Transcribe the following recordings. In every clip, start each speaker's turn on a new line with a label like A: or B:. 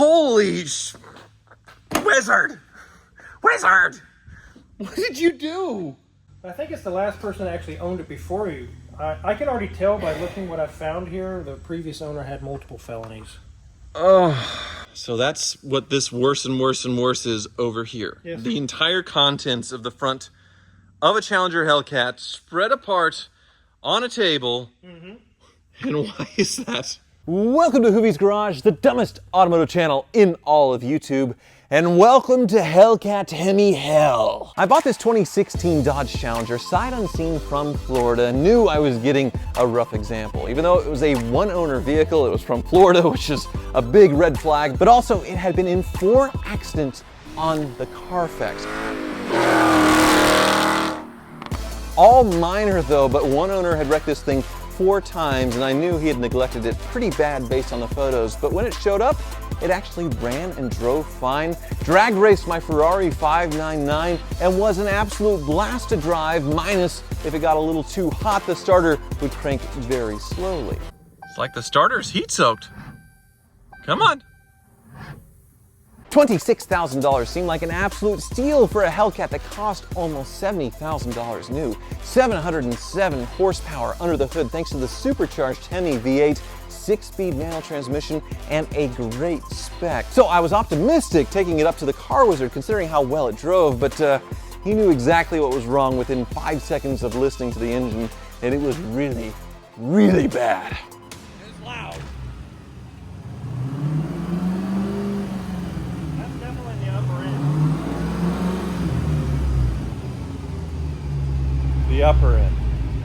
A: Holy wizard! Wizard!
B: What did you do? I think it's the last person that actually owned it before you. I can already tell by looking what I found here, the previous owner had multiple felonies.
A: Oh, so that's what this worse and worse and worse is over here.
B: Yes.
A: The entire contents of the front of a Challenger Hellcat spread apart on a table. Mm-hmm. And why is that?
C: Welcome to Hoovie's Garage, the dumbest automotive channel in all of YouTube. And welcome to Hellcat Hemi Hell. I bought this 2016 Dodge Challenger sight unseen from Florida and knew I was getting a rough example. Even though it was a one-owner vehicle, it was from Florida, which is a big red flag, but also it had been in 4 accidents on the Carfax. All minor though, but one owner had wrecked this thing 4 times and I knew he had neglected it pretty bad based on the photos, but when it showed up, it actually ran and drove fine, drag raced my Ferrari 599, and was an absolute blast to drive, minus if it got a little too hot, the starter would crank very slowly.
A: It's like the starter's heat soaked. Come on.
C: $26,000 seemed like an absolute steal for a Hellcat that cost almost $70,000 new. 707 horsepower under the hood thanks to the supercharged Hemi V8, 6-speed manual transmission, and a great spec. So I was optimistic taking it up to the car wizard considering how well it drove, but he knew exactly what was wrong within 5 seconds of listening to the engine, and it was really, really bad.
B: It's loud. That's definitely the upper end.
C: The upper end.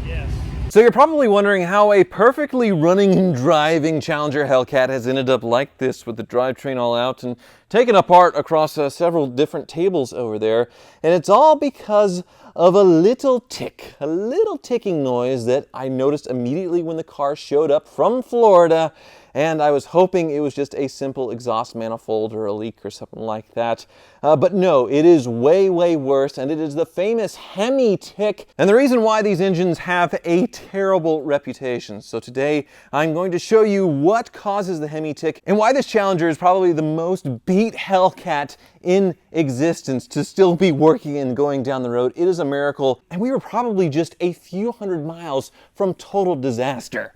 B: Yes.
C: So you're probably wondering how a perfectly running and driving Challenger Hellcat has ended up like this with the drivetrain all out and taken apart across several different tables over there. And it's all because of a little ticking noise that I noticed immediately when the car showed up from Florida. And I was hoping it was just a simple exhaust manifold or a leak or something like that. But no, it is way, way worse, and it is the famous Hemi tick, and the reason why these engines have a terrible reputation. So today, I'm going to show you what causes the Hemi tick and why this Challenger is probably the most beat Hellcat in existence to still be working and going down the road. It is a miracle, and we were probably just a few hundred miles from total disaster.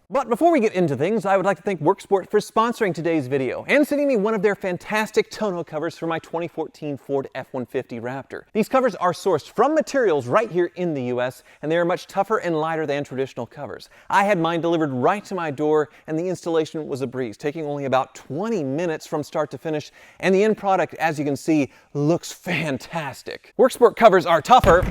C: But before we get into things, I would like to thank Worksport for sponsoring today's video and sending me one of their fantastic tonneau covers for my 2014 Ford F-150 Raptor. These covers are sourced from materials right here in the US, and they are much tougher and lighter than traditional covers. I had mine delivered right to my door, and the installation was a breeze, taking only about 20 minutes from start to finish, and the end product, as you can see, looks fantastic. Worksport covers are tougher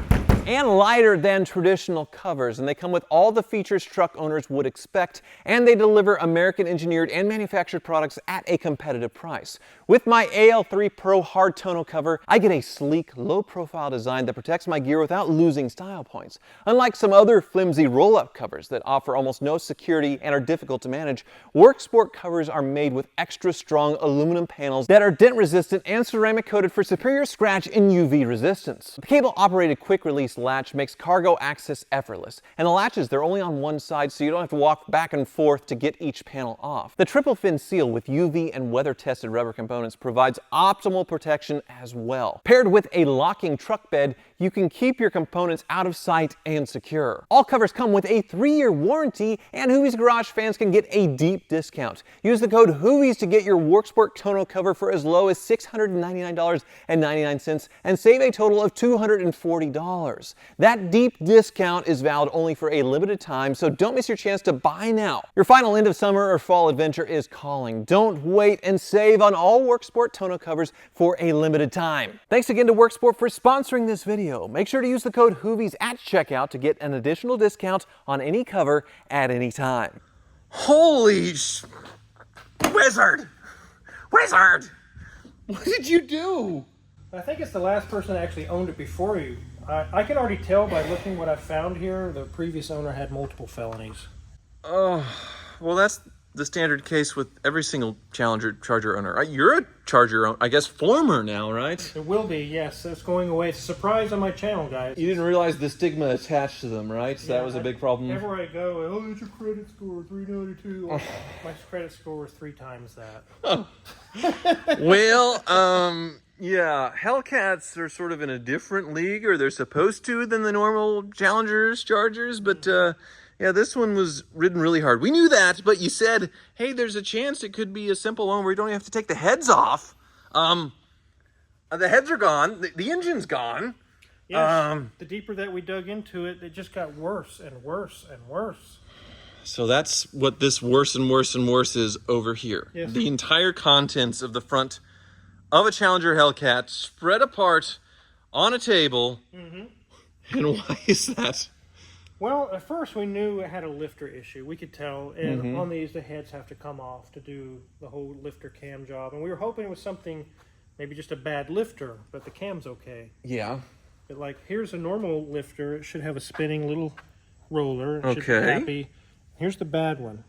C: and lighter than traditional covers, and they come with all the features truck owners would expect, and they deliver American engineered and manufactured products at a competitive price. With my AL3 Pro hard tonneau cover, I get a sleek, low-profile design that protects my gear without losing style points. Unlike some other flimsy roll-up covers that offer almost no security and are difficult to manage, Worksport covers are made with extra strong aluminum panels that are dent-resistant and ceramic-coated for superior scratch and UV resistance. The cable-operated quick-release latch makes cargo access effortless, and the latches, they're only on one side, so you don't have to walk back and forth to get each panel off. The triple fin seal with UV and weather tested rubber components provides optimal protection as well. Paired with a locking truck bed, you can keep your components out of sight and secure. All covers come with a 3-year warranty, and Hoovie's Garage fans can get a deep discount. Use the code HOOVIES to get your Worksport tonneau cover for as low as $699.99 and save a total of $240. That deep discount is valid only for a limited time, so don't miss your chance to buy now. Your final end of summer or fall adventure is calling. Don't wait and save on all Worksport tonneau covers for a limited time. Thanks again to Worksport for sponsoring this video. Make sure to use the code HOOVIES at checkout to get an additional discount on any cover at any time.
A: Holy wizard! Wizard!
B: What did you do? I think it's the last person that actually owned it before you. I can already tell by looking what I found here, the previous owner had multiple felonies.
A: Oh, well that's the standard case with every single Charger owner. Right? You're a Charger owner, I guess, former now, right?
B: It will be, yes. It's going away. It's a surprise on my channel, guys.
C: You didn't realize the stigma attached to them, right? So that was a big problem.
B: Everywhere I go, oh, there's your credit score, 392. My credit score was 3 times that.
A: Well, yeah, Hellcats are sort of in a different league, or they're supposed to, than the normal Challengers, Chargers, but yeah, this one was ridden really hard. We knew that, but you said, hey, there's a chance it could be a simple one where you don't have to take the heads off. The heads are gone. The engine's gone.
B: Yes, the deeper that we dug into it, it just got worse and worse and worse.
A: So that's what this worse and worse and worse is over here.
B: Yes.
A: The entire contents of the front of a Challenger Hellcat spread apart on a table. Mm-hmm. And why is that?
B: Well, at first we knew it had a lifter issue. We could tell. And on these, the heads have to come off to do the whole lifter cam job. And we were hoping it was something, maybe just a bad lifter, but the cam's okay.
C: Yeah.
B: But like, here's a normal lifter. It should have a spinning little roller. It should be
A: Okay.
B: happy. Here's the bad one.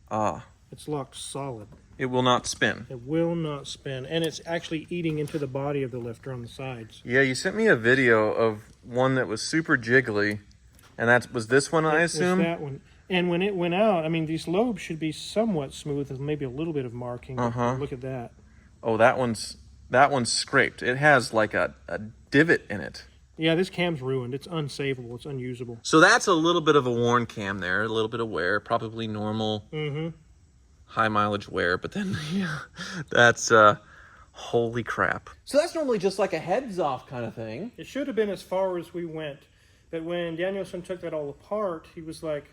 A: Ah,
B: It's locked solid.
A: it will not spin.
B: It will not spin. And it's actually eating into the body of the lifter on the sides.
A: Yeah, you sent me a video of one that was super jiggly. And that was this one, I assume?
B: That one. And when it went out, I mean, these lobes should be somewhat smooth with maybe a little bit of marking. Look at that.
A: Oh, that one's scraped. It has like a divot in it.
B: Yeah, this cam's ruined. It's unsavable. It's unusable.
A: So that's a little bit of a worn cam there, a little bit of wear, probably normal high mileage wear, but then yeah, that's holy crap.
C: So that's normally just like a heads off kind of thing.
B: It should have been as far as we went. But when Danielson took that all apart, he was like,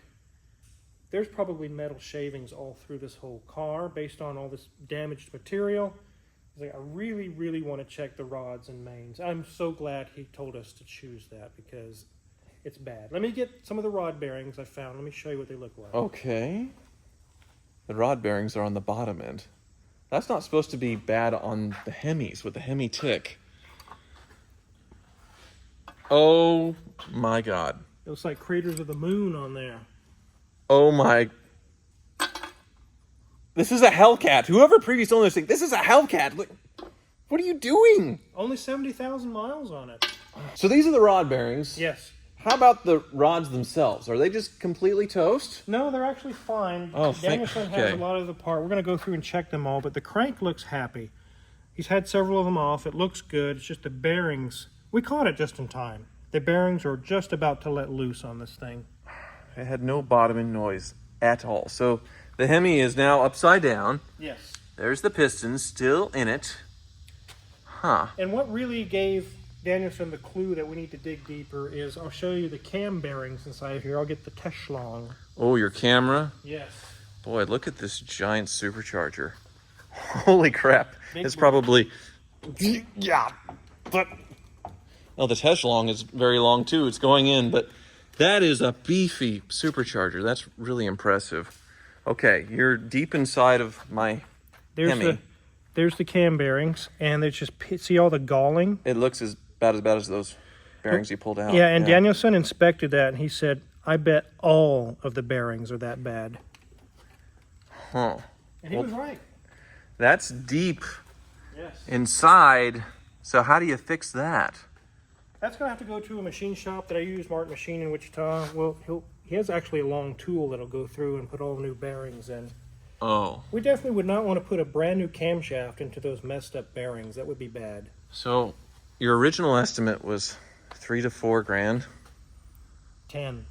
B: there's probably metal shavings all through this whole car based on all this damaged material. He's like, I really, really want to check the rods and mains. I'm so glad he told us to choose that because it's bad. Let me get some of the rod bearings I found. Let me show you what they look like.
C: Okay. The rod bearings are on the bottom end. That's not supposed to be bad on the Hemis with the Hemi tick.
A: Oh my God.
B: It looks like craters of the moon on there.
A: Oh my.
C: This is a Hellcat. Whoever previous owner is saying, this is a Hellcat. Look, what are you doing?
B: Only 70,000 miles on it.
C: So these are the rod bearings.
B: Yes.
C: How about the rods themselves? Are they just completely toast?
B: No, they're actually fine.
C: Oh,
B: Danielson has
A: okay.
B: a lot of the part. We're going to go through and check them all, but the crank looks happy. He's had several of them off. It looks good. It's just the bearings. We caught it just in time. The bearings are just about to let loose on this thing.
A: It had no bottoming noise at all. So the Hemi is now upside down.
B: Yes.
A: There's the pistons still in it. Huh.
B: And what really gave Danielson the clue that we need to dig deeper is I'll show you the cam bearings inside of here. I'll get the test schlong.
A: Oh, your camera?
B: Yes.
A: Boy, look at this giant supercharger. Holy crap.
B: Big
A: It's
B: boy.
A: probably... Yeah. But... Oh, the Techlong is very long too. It's going in, but that is a beefy supercharger. That's really impressive. Okay, you're deep inside of my Hemi.
B: There's the cam bearings, and there's just, see all the galling?
A: It looks as bad as those bearings you pulled out.
B: Yeah, and Danielson inspected that, and he said, I bet all of the bearings are that bad.
A: Huh.
B: And he was right.
A: That's deep
B: Yes.
A: inside. So how do you fix that?
B: That's going to have to go to a machine shop that I use, Martin Machine in Wichita. Well, he has actually a long tool that'll go through and put all the new bearings in.
A: Oh.
B: We definitely would not want to put a brand new camshaft into those messed up bearings. That would be bad.
A: So your original estimate was $3 to $4 grand.
B: 10.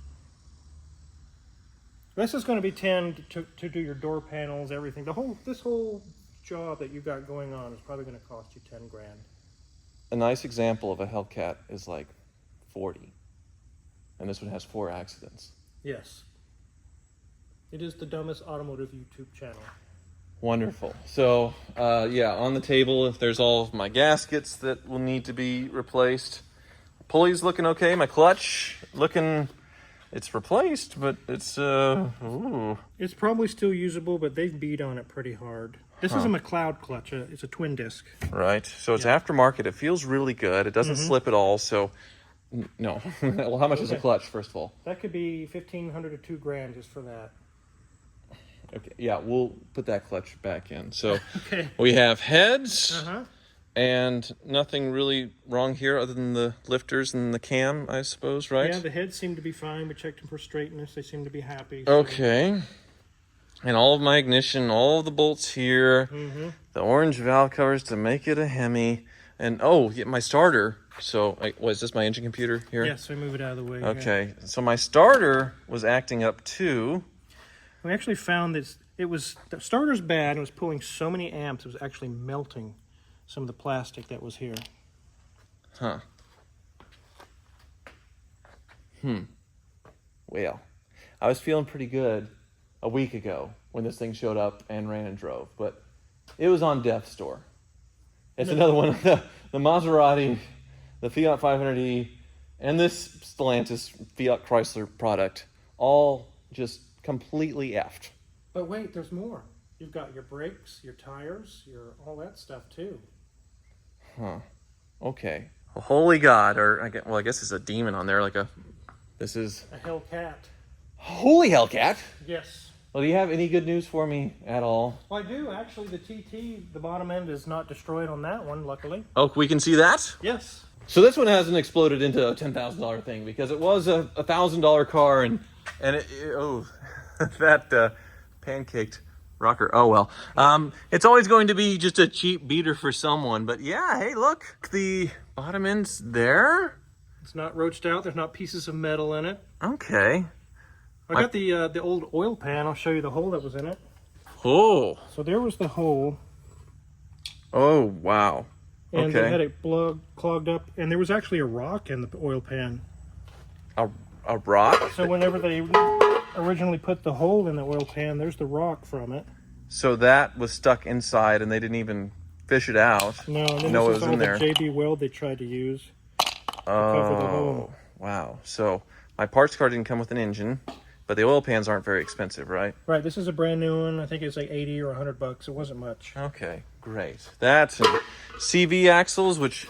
B: This is going to be 10 to do your door panels, everything. This whole job that you've got going on is probably going to cost you 10 grand.
C: A nice example of a Hellcat is like 40. And this one has 4 accidents.
B: Yes. It is the dumbest automotive YouTube channel.
C: Wonderful. So, yeah, on the table, if there's all of my gaskets that will need to be replaced. Pulley's looking okay. My clutch looking, it's replaced, but it's, ooh.
B: It's probably still usable, but they've beat on it pretty hard. This is a McLeod clutch. It's a twin disc.
A: Right. So it's aftermarket. It feels really good. It doesn't slip at all. So,
C: No. Well, how much is a clutch, first of all?
B: That could be $1,500 to $2 grand just for that.
A: Okay, yeah, we'll put that clutch back in. So
B: Okay.
A: we have heads.
B: Uh-huh.
A: And nothing really wrong here other than the lifters and the cam, I suppose, right?
B: Yeah, the heads seem to be fine. We checked them for straightness. They seem to be happy. So.
A: Okay. And all of my ignition, all of the bolts here, the orange valve covers to make it a Hemi. And, oh, yeah, my starter. So, is this my engine computer here?
B: Yes, we move it out of the way.
A: Okay. So my starter was acting up too.
B: We actually found that the starter's bad. It was pulling so many amps, it was actually melting some of the plastic that was here.
A: Huh. Well, I was feeling pretty good a week ago when this thing showed up and ran and drove, but it was on death's door. It's another one of the Maserati, the Fiat 500e, and this Stellantis Fiat Chrysler product, all just completely effed.
B: But wait, there's more. You've got your brakes, your tires, all that stuff too.
A: Huh. Okay. Well, holy God, or I guess it's a demon on there, this is...
B: A Hellcat.
A: Holy Hellcat!
B: Yes.
A: Well, do you have any good news for me at all?
B: Well, I do. Actually, the TT, the bottom end is not destroyed on that one, luckily.
A: Oh, we can see that?
B: Yes.
A: So this one hasn't exploded into a $10,000 thing because it was a $1,000 car and that pancaked rocker. Oh, well. It's always going to be just a cheap beater for someone. But yeah, hey, look. The bottom end's there.
B: It's not roached out. There's not pieces of metal in it.
A: Okay.
B: I got the old oil pan. I'll show you the hole that was in it.
A: Oh.
B: So there was the hole.
A: Oh, wow.
B: And
A: okay.
B: they had it clogged up. And there was actually a rock in the oil pan.
A: A rock?
B: So whenever they originally put the hole in the oil pan, there's the rock from it.
A: So that was stuck inside and they didn't even fish it out.
B: No, and then
A: No,
B: this
A: it was
B: is all
A: in
B: the
A: there.
B: JB weld they tried to use to cover the hole.
A: Wow. So my parts car didn't come with an engine, but the oil pans aren't very expensive, right?
B: Right, this is a brand new one. I think it's like 80 or 100 bucks. It wasn't much.
A: Okay, great. That and CV axles, which,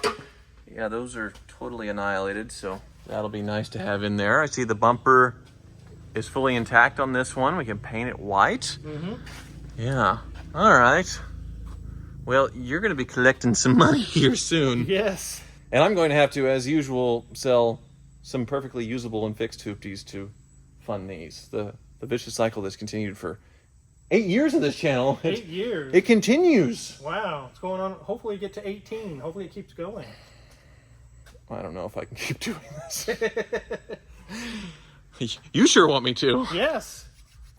A: yeah, those are totally annihilated, so that'll be nice to have in there. I see the bumper is fully intact on this one. We can paint it white. Yeah, all right. Well, you're going to be collecting some money here soon.
B: Yes.
A: And I'm going to have to, as usual, sell some perfectly usable and fixed hoopties to fund these. The vicious cycle that's continued for 8 years of this channel.
B: 8 years.
A: It continues.
B: Wow, it's going on. Hopefully you get to 18. Hopefully it keeps going.
A: I don't know if I can keep doing this. You sure want me to.
B: Yes.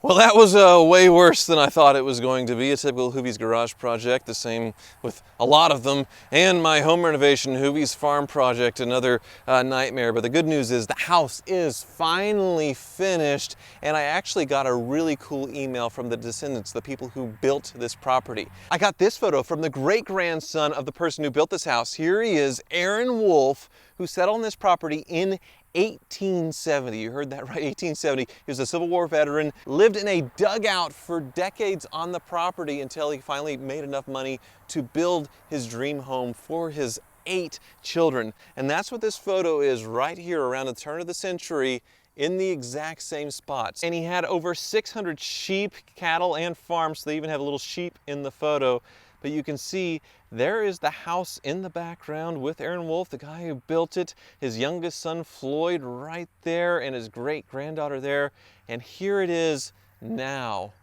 C: Well, that was way worse than I thought it was going to be. A typical Hoobie's Garage project, the same with a lot of them. And my home renovation, Hoobie's Farm project, another nightmare. But the good news is the house is finally finished. And I actually got a really cool email from the descendants, the people who built this property. I got this photo from the great-grandson of the person who built this house. Here he is, Aaron Wolf, who settled on this property in 1870. You heard that right, 1870. He was a Civil War veteran, lived in a dugout for decades on the property until he finally made enough money to build his dream home for his 8 children. And that's what this photo is right here around the turn of the century in the exact same spots. And he had over 600 sheep, cattle, and farms, so they even have a little sheep in the photo. But you can see there is the house in the background with Aaron Wolf, the guy who built it, his youngest son Floyd right there, and his great-granddaughter there. And here it is now.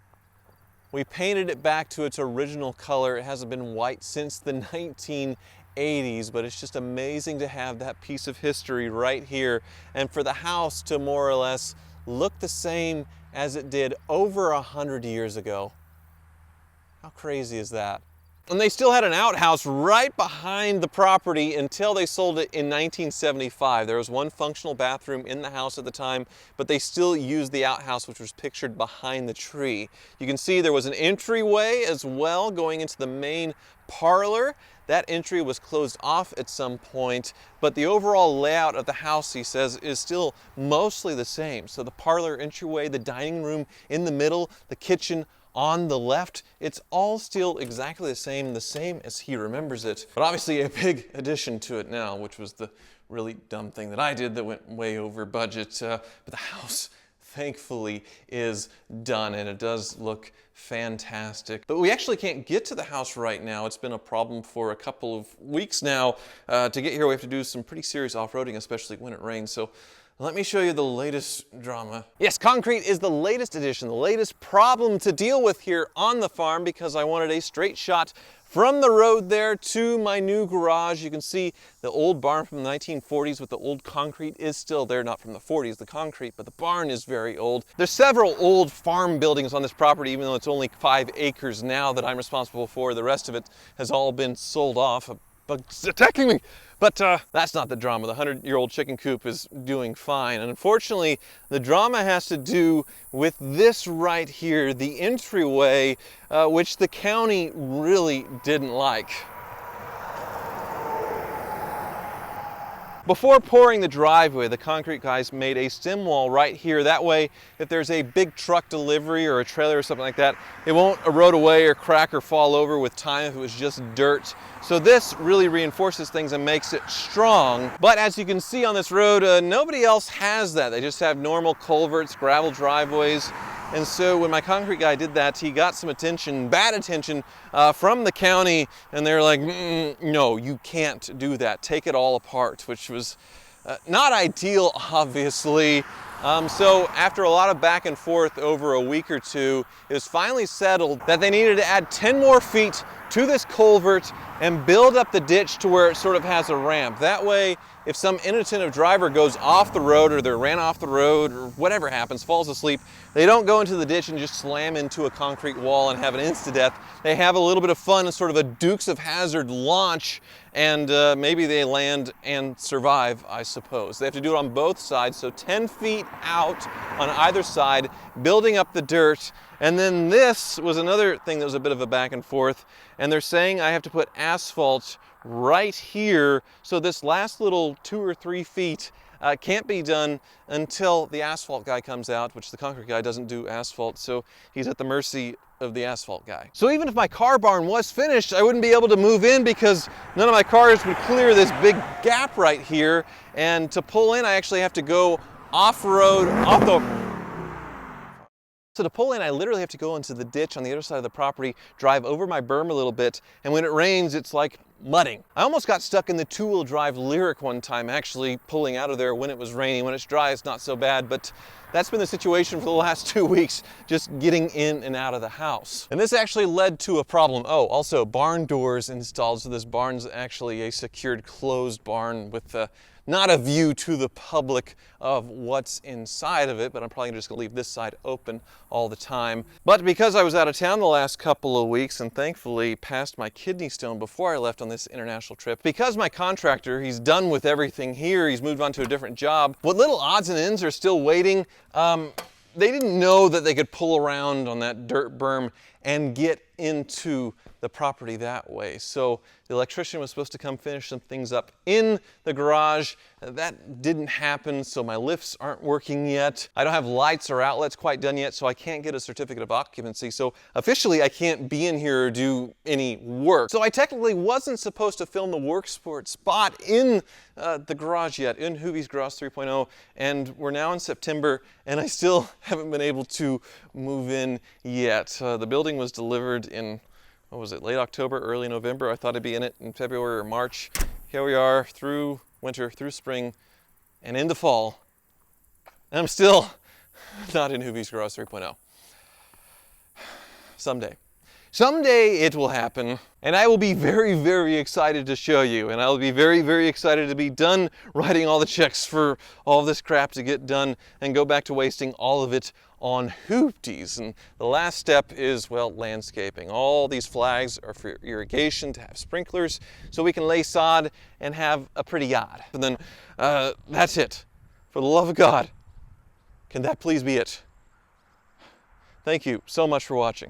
C: We painted it back to its original color. It hasn't been white since the 1980s, but it's just amazing to have that piece of history right here. And for the house to more or less look the same as it did over 100 years ago. How crazy is that? And they still had an outhouse right behind the property until they sold it in 1975. There was one functional bathroom in the house at the time, but they still used the outhouse, which was pictured behind the tree. You can see there was an entryway as well going into the main parlor. That entry was closed off at some point, but the overall layout of the house, he says, is still mostly the same. So the parlor entryway, the dining room in the middle, the kitchen on the left, it's all still exactly the same as he remembers it. But obviously a big addition to it now, which was the really dumb thing that I did that went way over budget. But the house thankfully is done, and it does look fantastic. But we actually can't get to the house right now. It's been a problem for a couple of weeks now. To get here, we have to do some pretty serious off-roading, especially when it rains. So let me show you the latest drama. Yes, concrete is the latest addition, the latest problem to deal with here on the farm, because I wanted a straight shot from the road there to my new garage. You can see the old barn from the 1940s with the old concrete is still there, not from the 40s, the concrete, but the barn is very old. There's several old farm buildings on this property, even though it's only 5 acres now that I'm responsible for. The rest of it has all been sold off. A bug's attacking me. But that's not the drama. The 100-year-old chicken coop is doing fine. And unfortunately, the drama has to do with this right here, the entryway, which the county really didn't like. Before pouring the driveway, the concrete guys made a stem wall right here. That way, if there's a big truck delivery or a trailer or something like that, it won't erode away or crack or fall over with time if it was just dirt. So this really reinforces things and makes it strong. But as you can see on this road, nobody else has that. They just have normal culverts, gravel driveways. And so when my concrete guy did that, he got some attention, bad attention, from the county, and they're like, no, you can't do that. Take it all apart, which was not ideal, obviously. So after a lot of back and forth over a week or two, it was finally settled that they needed to add 10 more feet to this culvert and build up the ditch to where it sort of has a ramp. That way, if some inattentive driver goes off the road or they ran off the road or whatever happens, falls asleep, they don't go into the ditch and just slam into a concrete wall and have an insta-death. They have a little bit of fun and sort of a Dukes of Hazzard launch, and maybe they land and survive, I suppose. They have to do it on both sides, so 10 feet out on either side, building up the dirt. And then this was another thing that was a bit of a back and forth, and they're saying I have to put asphalt right here, so this last little 2 or 3 feet can't be done until the asphalt guy comes out, which the concrete guy doesn't do asphalt, so he's at the mercy of the asphalt guy. So even if my car barn was finished, I wouldn't be able to move in because none of my cars would clear this big gap right here, and to pull in I actually have to go off-road, So to pull in, I literally have to go into the ditch on the other side of the property, drive over my berm a little bit, and when it rains, it's like mudding. I almost got stuck in the two-wheel drive Lyric one time, actually pulling out of there when it was raining. When it's dry, it's not so bad, but that's been the situation for the last 2 weeks, just getting in and out of the house. And this actually led to a problem. Oh, also barn doors installed, so this barn's actually a secured closed barn with not a view to the public of what's inside of it, but I'm probably just gonna leave this side open all the time. But because I was out of town the last couple of weeks and thankfully passed my kidney stone before I left on this international trip, because my contractor, he's done with everything here, he's moved on to a different job, what little odds and ends are still waiting, they didn't know that they could pull around on that dirt berm and get into the property that way. So the electrician was supposed to come finish some things up in the garage. That didn't happen, so my lifts aren't working yet. I don't have lights or outlets quite done yet, so I can't get a certificate of occupancy. So officially, I can't be in here or do any work. So I technically wasn't supposed to film the work spot in the garage yet, in Hoovie's Garage 3.0, and we're now in September, and I still haven't been able to move in yet. The building was delivered in, what was it, late October, early November. I thought I'd be in it in February or March. Here we are through winter, through spring, and into fall. And I'm still not in Hoovie's Garage 3.0. Someday. Someday it will happen, and I will be very, very excited to show you, and I will be very, very excited to be done writing all the checks for all this crap to get done and go back to wasting all of it on hoopties. And the last step is, well, landscaping. All these flags are for irrigation, to have sprinklers, so we can lay sod and have a pretty yard. And then that's it. For the love of God, can that please be it? Thank you so much for watching.